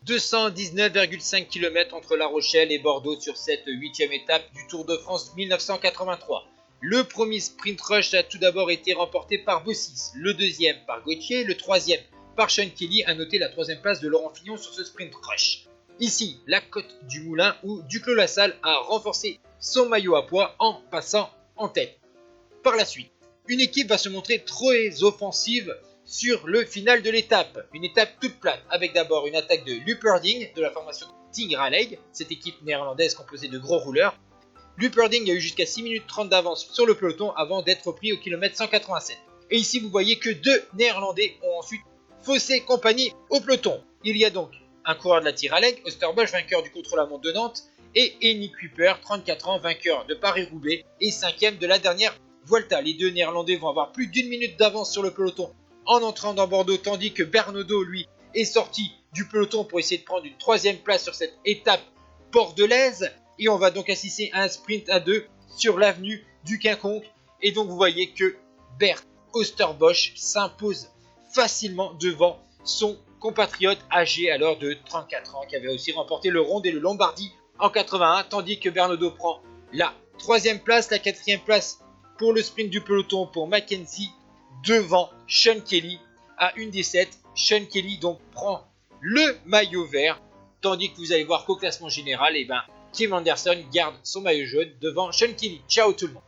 219,5 km entre La Rochelle et Bordeaux sur cette 8e étape du Tour de France 1983. Le premier sprint rush a tout d'abord été remporté par Bossis, le deuxième par Gauthier, le troisième par Sean Kelly. À noter la troisième place de Laurent Fignon sur ce sprint rush. Ici, la côte du Moulin où Duclos-Lassalle a renforcé son maillot à pois en passant en tête. Par la suite, une équipe va se montrer très offensive sur le final de l'étape. Une étape toute plate avec d'abord une attaque de Lupperding de la formation Ting Raleigh, cette équipe néerlandaise composée de gros rouleurs. Lupperding a eu jusqu'à 6 minutes 30 d'avance sur le peloton avant d'être pris au kilomètre 187. Et ici vous voyez que deux néerlandais ont ensuite faussé compagnie au peloton. Il y a donc un coureur de la Tyrrell, Osterbosch, vainqueur du contre-la-montre de Nantes, et Hennie Kuiper, 34 ans, vainqueur de Paris-Roubaix et 5e de la dernière Vuelta. Les deux néerlandais vont avoir plus d'une minute d'avance sur le peloton en entrant dans Bordeaux, tandis que Bernaudo, lui, est sorti du peloton pour essayer de prendre une troisième place sur cette étape bordelaise. Et on va donc assister à un sprint à deux sur l'avenue du Quinconque. Et donc vous voyez que Bert Osterbosch s'impose facilement devant son compatriote âgé alors de 34 ans qui avait aussi remporté le Ronde et le Lombardie en 81, tandis que Bernaudo prend la troisième place, la quatrième place pour le sprint du peloton pour Mackenzie devant Sean Kelly à 1:17. Sean Kelly donc prend le maillot vert, tandis que vous allez voir qu'au classement général, Kim Anderson garde son maillot jaune devant Sean Kelly. Ciao tout le monde.